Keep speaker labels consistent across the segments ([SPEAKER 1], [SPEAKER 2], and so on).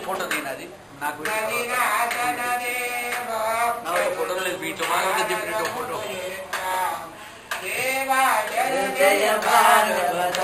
[SPEAKER 1] Photo దిగినది నాకు photo లేదు వీటిలో మాకు చెప్పిన ఫోటో
[SPEAKER 2] దేవా జయ జయ భాగవత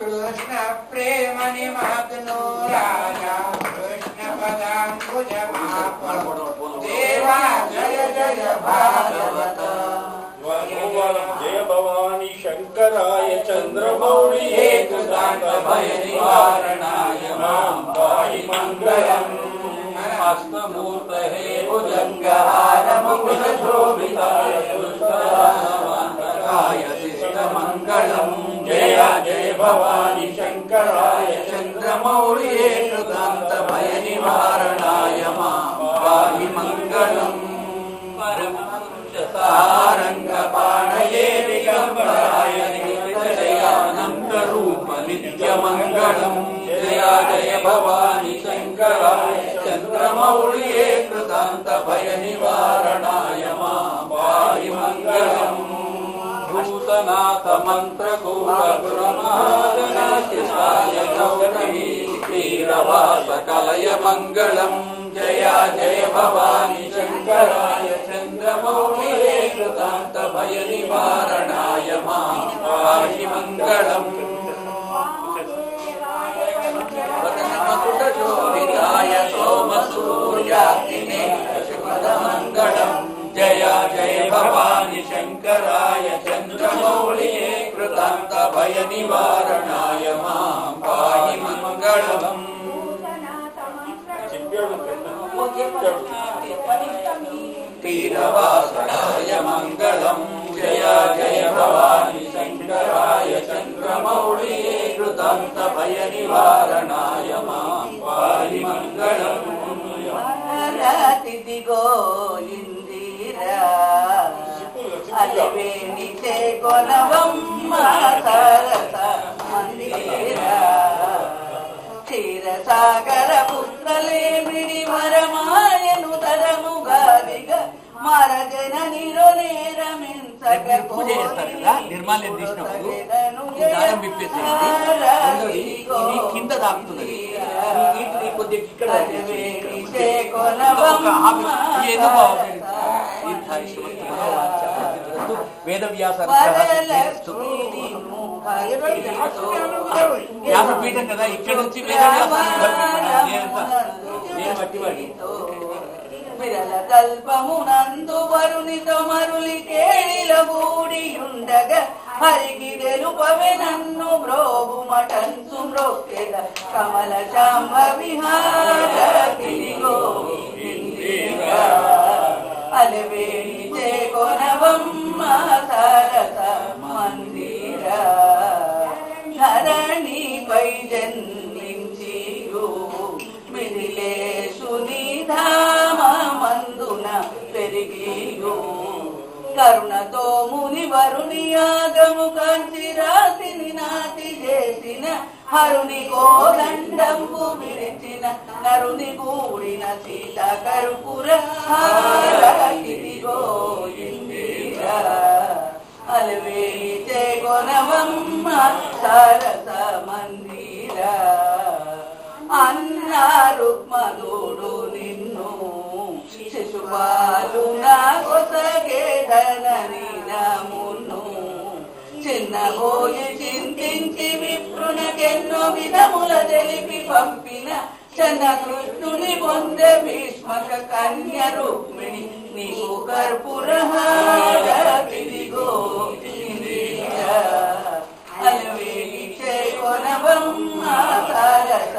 [SPEAKER 2] కృష్ణ ప్రేమ నిమగ్నో రాజా కృష్ణ పదాంబుజ దేవా జయ జయ భాగవత
[SPEAKER 3] జయ భవాని శంకరాయ చంద్రమౌళి ఏకదాంత భయ నివారణాయ మాం పాహి మంగళం
[SPEAKER 1] హస్తమూర్తయే భుజంగహార ముకుట శోభితాయ పుష్పరాయ శిష్టమంగళం
[SPEAKER 3] జయ జయ భవాని శంకరాయ
[SPEAKER 1] చంద్రమౌళి ఏకదాంత భయ నివారణాయ మాం పాహి మంగళం సారంగపాణయే దిగంబరాయ నిత్యదయానంద రూప నిత్యమంగళం జయ జయ భవాని శంకరాయ చంద్రమౌళి ఏకదాంత భయ నివారణాయ మాం పాహి మంగళం భూతనాథ మంత్రకూలపురమాదనాశిషాయ గౌరీ శ్రీరవాస కలయ మంగళం జయ జయ భవాని శంకరాయ చంద్రమౌళి ఏకదాంత భయ నివారణాయ మాం పాహి మంగళం శోభితాయ సోమ సూర్యాగ్నే శుభమంగళం జయ జయ భవాని శంకరాయ చంద్రమౌళి ఏకదాంత భయ నివారణాయ మాం పాహి మంగళం తీరవాసాయ మంగళం జయ జయ భవాని శంకరాయ చంద్రమౌళి ఏకదాంత భయ నివారణాయ మాం పాహి మంగళం
[SPEAKER 2] దిగో ఇందిరా అలివేణి కొనవమ్మ సరస మందిరా క్షీరసాగర పుత్రలేమిడి మరమాయను తరముగాదిగ మరజన నిరోనేరమించక
[SPEAKER 1] పూజ చేస్తారు కదా నిర్మాల్యం తీసినప్పుడు దారం విప్పేసేది కింద దాపుతుంది కొద్దిగా ఇక్కడ వేద వ్యాసపీఠం కదా ఇక్కడ నుంచి వేద నేను బట్టి
[SPEAKER 2] విరల కల్పమునందు వరునితో మరులి కేళిల బూడియుండగ హరికి తెలుపవే నన్ను బ్రోగు మటన్సు మ్రోక్కెద కమల శాంబ విహార తిరిగో అలవేణి చేకొనవమ్మ సరస మందిర ధరణిపై జన్మించియు మిథిలేషు నిధామ మందున పెరిగియు కరుణతో ముని వరుని యాగము కంచి రాసిని నాటి చేసిన హరుని కోదండంబు విడిచిన నరుని కూడిన సీత కరుపుర హారతిదిగో ఇందిరా అలవేణి చేకొనవమ్మ సరస మందిరా అన్నా రుక్మనుడు నిన్ను శిశుపాలు నా కొసగేదనని నమును చిన్నబోయి చింతించి విప్రునకెన్నో విధముల తెలిపి పంపిన చన్న కృష్ణుని పొందే భీష్మక కన్య రుక్మిణి నీకు కర్పూరహారతిదిగో అలవేణి చేకొనవమ్మ సరస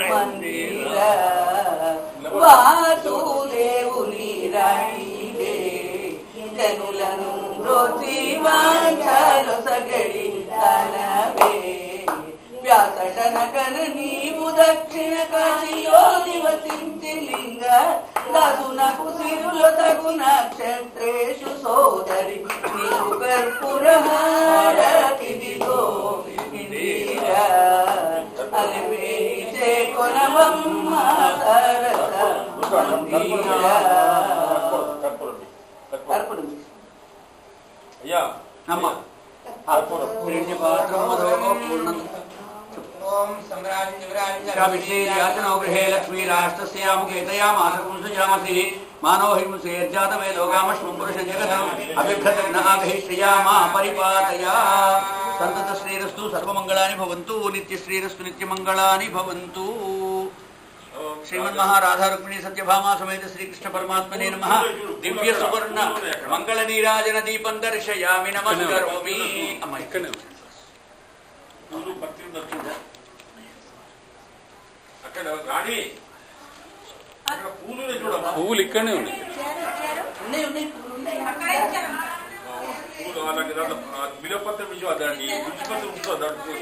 [SPEAKER 2] మందిర వాసుదేవుని రాణివే జనులను బ్రోచి వాంఛలు సగడి తనవే వ్యాసటనకన నీవు దక్షిణ కాశీలో నివసించి లింగ దాసునకు సిరుల తగు నక్షత్రేషు సోదర
[SPEAKER 3] అయ్యా
[SPEAKER 1] అమ్మ విష్ణుర్యాచనో గృహే లక్ష్మీరాష్ట్రస్యాముఖేతయామాసకుంసయామసి మానో హింసేర్జాతమే లోకామశ్వం పురుషం జగతం అభిఘ్నశ్రియా పరిపాతయా సంతత శ్రీరస్తు సర్వమంగళాని భవంతు నిత్యశ్రీరస్తు నిత్యమంగళాని భవంతు. శ్రీమన్మహారాధా రుక్మిణీ సత్యభామా సమేత శ్రీకృష్ణ పరమాత్మనే నమః. దివ్య సువర్ణ మంగళ నీరాజన దీపం దర్శయామి నమస్కరోమి. అమ్మ ఇక్కడనే
[SPEAKER 3] అక్కడ రాణి అక్కడ పూలు చూడమ్మా.
[SPEAKER 4] పువ్వులు ఇక్కడనే ఉన్నాయి.
[SPEAKER 3] పూలు అలాగే బిలపత్రం దాన్ని గుజ్జుపత్రం ఉంటుంది.